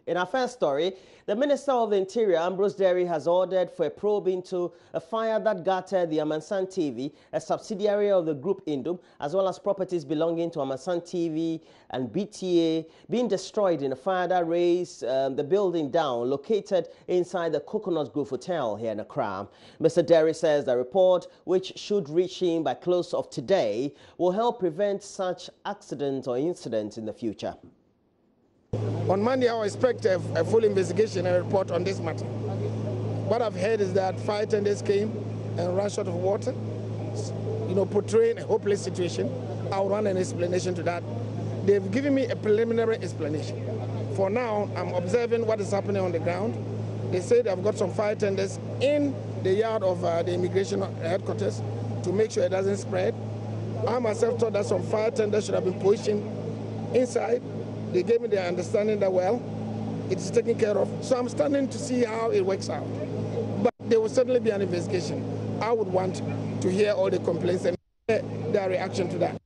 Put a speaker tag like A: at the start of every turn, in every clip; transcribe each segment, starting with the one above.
A: In our first story, the Minister of the Interior, Ambrose Derry, has ordered for a probe into a fire that gutted the Amansan TV, a subsidiary of the group Indum, as well as properties belonging to Amansan TV and BTA being destroyed in a fire that razed the building down, located inside the Coconut Grove Hotel here in Accra. Mr. Derry says the report, which should reach him by close of today, will help prevent such accidents or incidents in the future.
B: On Monday, I expect a full investigation and report on this matter. What I've heard is that fire tenders came and ran short of water, portraying a hopeless situation. I'll run an explanation to that. They've given me a preliminary explanation. For now, I'm observing what is happening on the ground. They say they've got some fire tenders in the yard of the immigration headquarters to make sure it doesn't spread. I myself thought that some fire tenders should have been positioned inside. They gave me their understanding that, well, it is taken care of. So I'm standing to see how it works out. But there will certainly be an investigation. I would want to hear all the complaints and hear their reaction to that.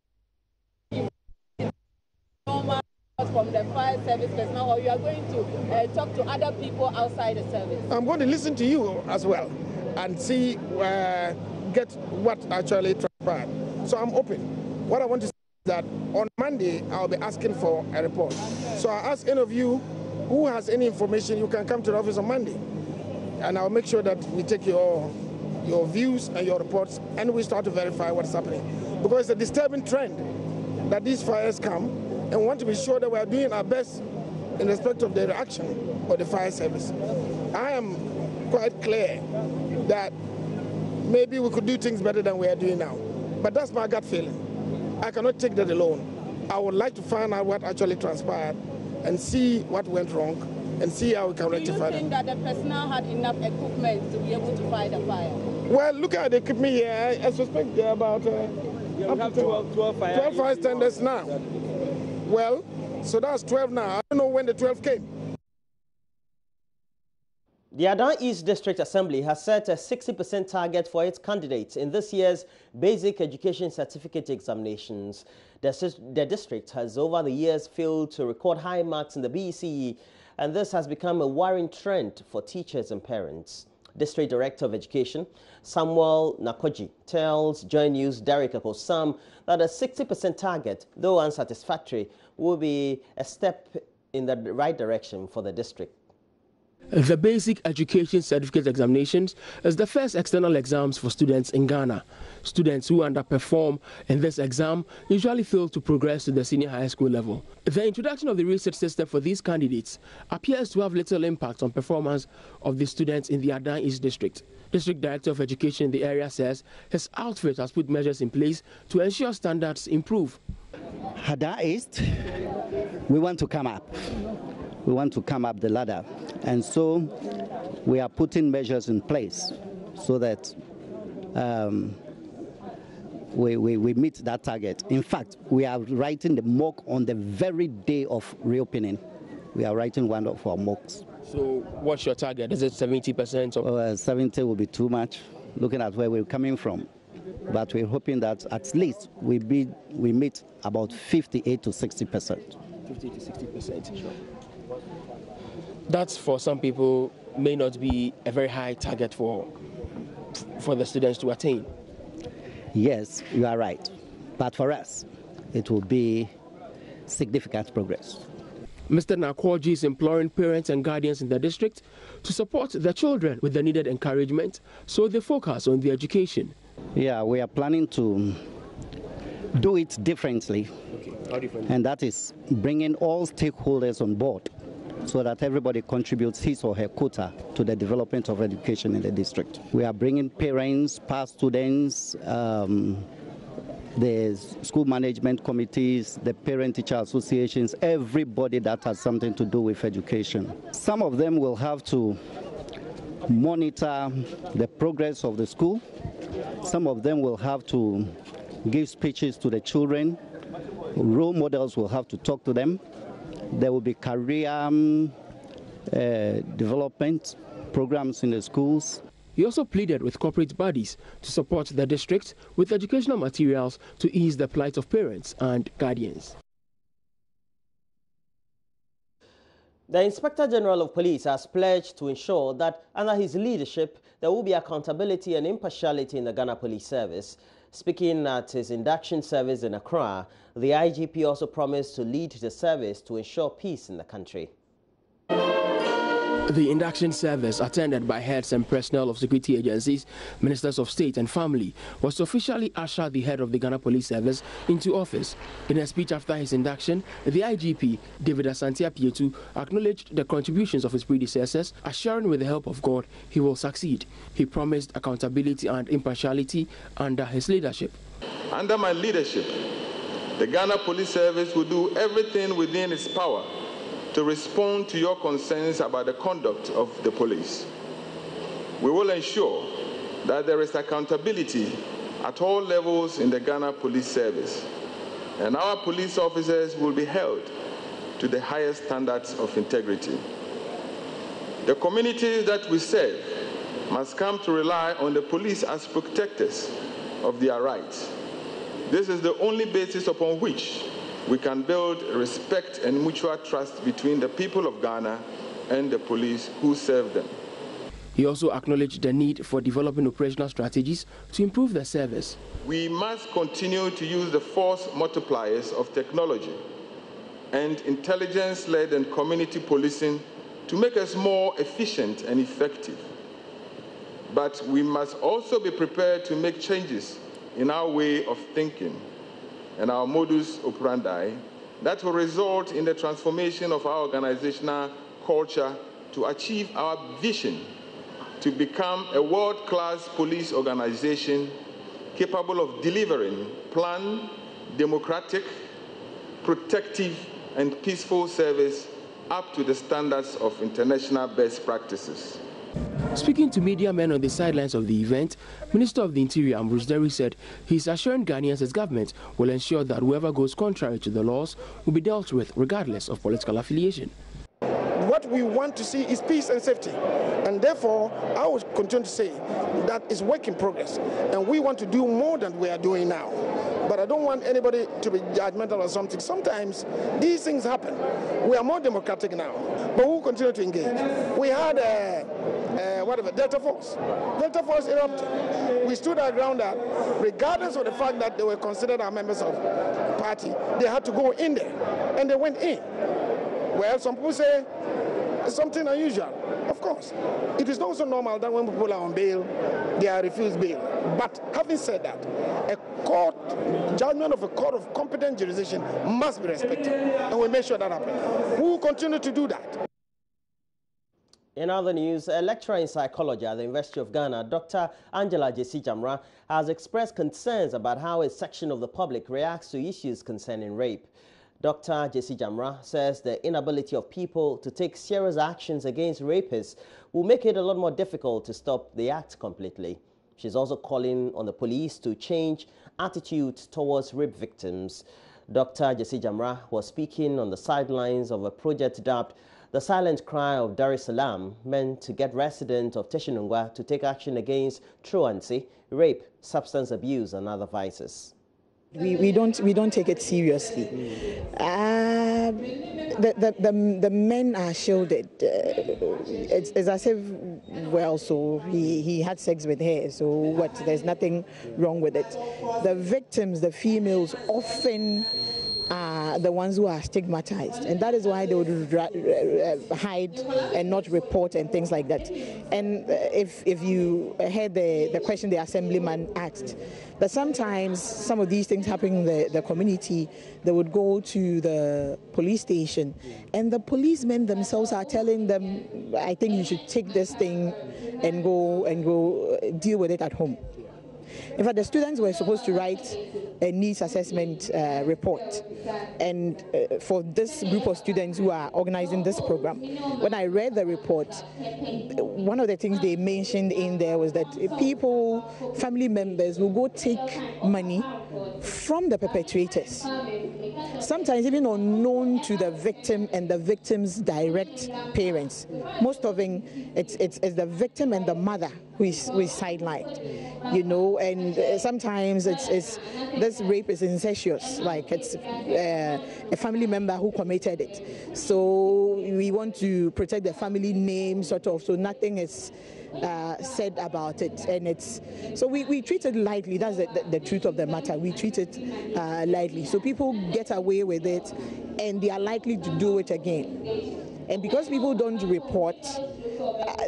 C: From the fire service personnel, or you are going to talk to other people outside the service? I'm
B: going to listen to you as well and see, get what actually transpired. So I'm open. What I want to say is that on Monday, I'll be asking for a report. So I ask any of you who has any information, you can come to the office on Monday. And I'll make sure that we take your views and your reports and we start to verify what's happening. Because it's a disturbing trend that these fires come, and we want to be sure that we are doing our best in respect of the reaction of the fire service. I am quite clear that maybe we could do things better than we are doing now. But that's my gut feeling. I cannot take that alone. I would like to find out what actually transpired and see what went wrong and see how we can rectify it.
C: Do you think that the personnel had enough equipment to be able to fight the fire?
B: Well, look at the equipment here. I suspect there are about up to 12 fire tenders now. Well, so that's 12 now. I don't know when the 12 came.
A: The Adan East District Assembly has set a 60% target for its candidates in this year's Basic Education Certificate examinations. The district has over the years failed to record high marks in the BECE, and this has become a worrying trend for teachers and parents. District Director of Education, Samuel Nakoji, tells Joy News' Derek Akosam that a 60% target, though unsatisfactory, will be a step in the right direction for the district.
D: The Basic Education Certificate examinations is the first external exams for students in Ghana. Students who underperform in this exam usually fail to progress to the senior high school level. The introduction of the research system for these candidates appears to have little impact on performance of the students in the Adan East District. District Director of Education in the area says his outfit has put measures in place to ensure standards improve.
E: Adan East, we want to come up. We want to come up the ladder. And so we are putting measures in place so that we meet that target. In fact, we are writing the mock on the very day of reopening. We are writing one of our mocks.
D: So what's your target? Is it 70%? Or?
E: 70 will be too much, looking at where we're coming from. But we're hoping that at least we meet about 58 to 60%.
D: 50 to 60%. Sure. That, for some people, may not be a very high target for the students to attain.
E: Yes, you are right. But for us, it will be significant progress.
D: Mr. Nakwaji is imploring parents and guardians in the district to support their children with the needed encouragement so they focus on their education.
E: Yeah, we are planning to do it differently.
D: Okay. How different?
E: And that is bringing all stakeholders on board, so that everybody contributes his or her quota to the development of education in the district. We are bringing parents, past students, the school management committees, the parent-teacher associations, everybody that has something to do with education. Some of them will have to monitor the progress of the school. Some of them will have to give speeches to the children. Role models will have to talk to them. There will be career development programs in the schools.
D: He also pleaded with corporate bodies to support the district with educational materials to ease the plight of parents and guardians.
A: The Inspector General of Police has pledged to ensure that under his leadership, there will be accountability and impartiality in the Ghana Police Service. Speaking at his induction service in Accra, the IGP also promised to lead the service to ensure peace in the country.
D: The induction service, attended by heads and personnel of security agencies, ministers of state and family, was to officially usher the head of the Ghana Police Service into office. In a speech after his induction, the IGP, David Asante Apietu, acknowledged the contributions of his predecessors, assuring with the help of God he will succeed. He promised accountability and impartiality under his leadership.
F: Under my leadership, the Ghana Police Service will do everything within its power to respond to your concerns about the conduct of the police. We will ensure that there is accountability at all levels in the Ghana Police Service, and our police officers will be held to the highest standards of integrity. The communities that we serve must come to rely on the police as protectors of their rights. This is the only basis upon which we can build respect and mutual trust between the people of Ghana and the police who serve them.
D: He also acknowledged the need for developing operational strategies to improve the service.
F: We must continue to use the force multipliers of technology and intelligence-led and community policing to make us more efficient and effective. But we must also be prepared to make changes in our way of thinking and our modus operandi that will result in the transformation of our organizational culture to achieve our vision to become a world-class police organization capable of delivering planned, democratic, protective, and peaceful service up to the standards of international best practices.
D: Speaking to media men on the sidelines of the event, Minister of the Interior Ambrose Derry said he's assuring Ghanaians his government will ensure that whoever goes contrary to the laws will be dealt with regardless of political affiliation.
B: What we want to see is peace and safety, and therefore I will continue to say that it's work in progress, and we want to do more than we are doing now. But I don't want anybody to be judgmental or something. Sometimes these things happen. We are more democratic now, but we'll continue to engage. We had Delta Force. Delta Force erupted. We stood our ground that regardless of the fact that they were considered our members of the party, they had to go in there, and they went in. Well, some people say it's something unusual. Of course, it is also normal that when people are on bail, they are refused bail. But having said that, a court judgment of a court of competent jurisdiction must be respected, and we make sure that happens. We will continue to do that.
A: In other news, a lecturer in psychology at the University of Ghana, Dr. Angela J.C. Jamra, has expressed concerns about how a section of the public reacts to issues concerning rape. Dr. J.C. Jamra says the inability of people to take serious actions against rapists will make it a lot more difficult to stop the act completely. She's also calling on the police to change attitudes towards rape victims. Dr. J.C. Jamra was speaking on the sidelines of a project dubbed The Silent Cry of Dar es Salaam, meant to get residents of Teshinungwa to take action against truancy, rape, substance abuse and other vices.
G: We don't take it seriously. The men are shielded. It's as if, well, so he had sex with her, so what? There's nothing wrong with it. The victims, the females, often are the ones who are stigmatized, and that is why they would hide and not report and things like that. And if you heard the question the assemblyman asked, that sometimes some of these things happen in the community, they would go to the police station, and the policemen themselves are telling them, I think you should take this thing and go deal with it at home. In fact, the students were supposed to write a needs assessment report, and for this group of students who are organizing this program, when I read the report, one of the things they mentioned in there was that people, family members will go take money from the perpetrators, sometimes even unknown to the victim and the victim's direct parents. Most of them, it's the victim and the mother who is sidelined, you know, and sometimes it's this rape is incestuous, like it's a family member who committed it. So we want to protect the family name, sort of, so nothing is said about it, and it's so we treat it lightly. That's the truth of the matter. We treat it lightly, so people get away with it, and they are likely to do it again. And because people don't report,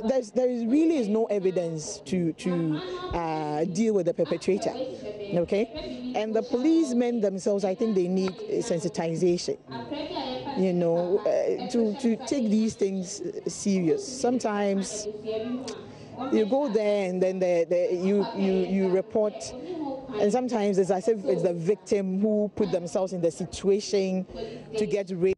G: there really is no evidence to deal with the perpetrator. Okay, and the policemen themselves, I think they need sensitization, you know, to take these things serious. Sometimes you go there and then you report, and sometimes it's as if it's the victim who put themselves in the situation to get raped.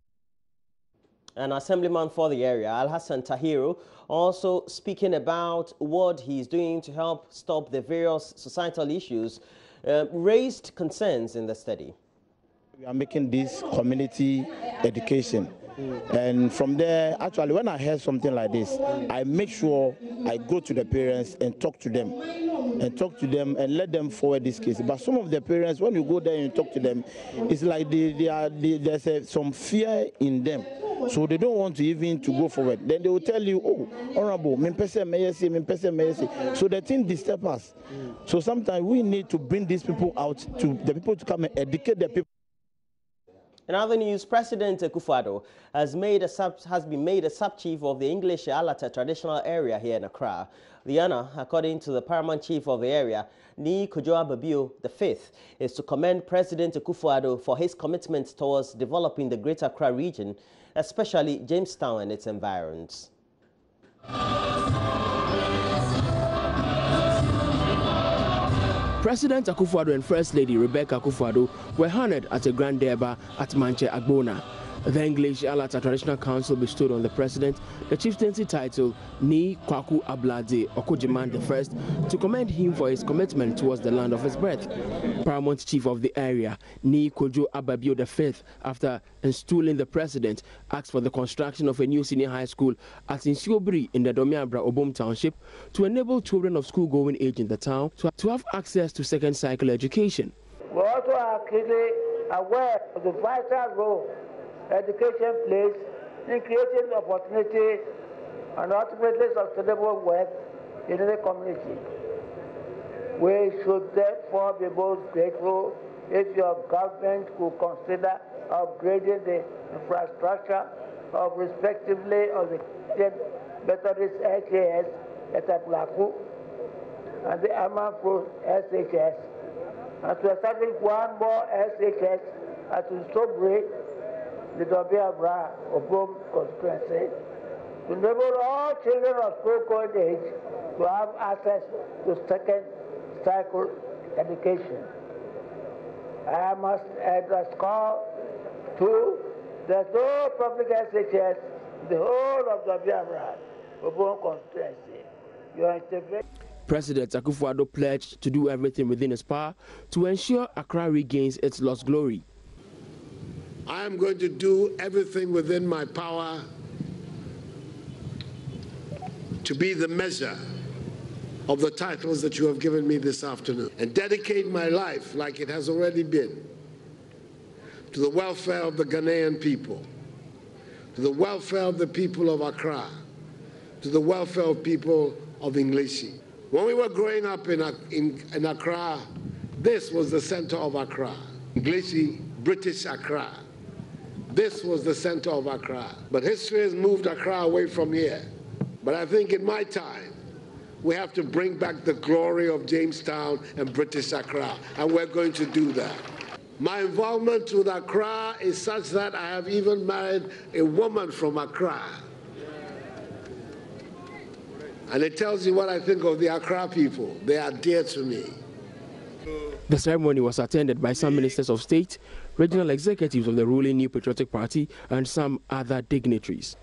A: An assemblyman for the area, Al-Hassan Tahiru, also speaking about what he's doing to help stop the various societal issues, raised concerns in the study.
B: We are making this community education. And from there, actually, when I hear something like this, I make sure I go to the parents and talk to them and let them forward this case. But some of the parents, when you go there and talk to them, it's like there's some fear in them. So they don't want to even to go forward. Then they will tell you, oh, honorable, so the thing disturbs us. So sometimes we need to bring these people out, to the people to come and educate the people.
A: In other news, President Akufo-Addo has been made a sub-chief of the English Alata traditional area here in Accra. The honor, according to the paramount chief of the area, Ni Kojo Babio V, is to commend President Akufo-Addo for his commitment towards developing the Greater Accra region, especially Jamestown and its environs.
D: President Akufo-Addo and First Lady Rebecca Akufo-Addo were honored at a grand derby at Manche Agbona. The English Alata Traditional Council bestowed on the president the chieftaincy title Ni Kwaku Ablade Okojiman I to commend him for his commitment towards the land of his birth. Paramount chief of the area, Ni Kojo Ababio V, after installing the president, asked for the construction of a new senior high school at Insiobri in the Domiabra Obom Township to enable children of school-going age in the town to have access to second cycle education.
H: We also are clearly aware of the vital role education plays in creating opportunity and ultimately sustainable wealth in any community. We should therefore be most grateful if your government could consider upgrading the infrastructure of respectively of the Methodist HAS at Aplaku and the Amanfro SHS, and to establish one more SHS at Sobri, the Dobiabra Obom constituency, to enable all children of school-going age to have access to second cycle education. I must underscore, too, there's no public SHS in the whole of Dobiabra Obom constituency. Your intervention.
D: President Akufo-Addo pledged to do everything within his power to ensure Accra regains its lost glory.
I: I am going to do everything within my power to be the measure of the titles that you have given me this afternoon and dedicate my life, like it has already been, to the welfare of the Ghanaian people, to the welfare of the people of Accra, to the welfare of people of Englishi. When we were growing up in Accra, this was the center of Accra. Englishi, British Accra. This was the center of Accra. But history has moved Accra away from here. But I think in my time, we have to bring back the glory of Jamestown and British Accra, and we're going to do that. My involvement with Accra is such that I have even married a woman from Accra. And it tells you what I think of the Accra people. They are dear to me.
D: The ceremony was attended by some ministers of state, regional executives of the ruling New Patriotic Party, and some other dignitaries.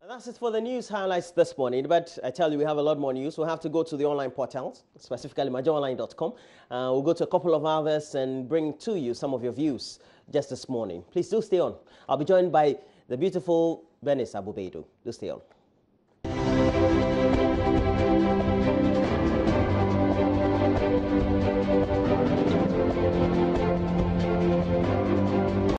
A: And that That's it for the news highlights this morning. But I tell you, we have a lot more news. We'll have to go to the online portals, specifically majoonline.com. We'll go to a couple of others and bring to you some of your views just this morning. Please do stay on. I'll be joined by the beautiful Venice Abubedu. Do stay on.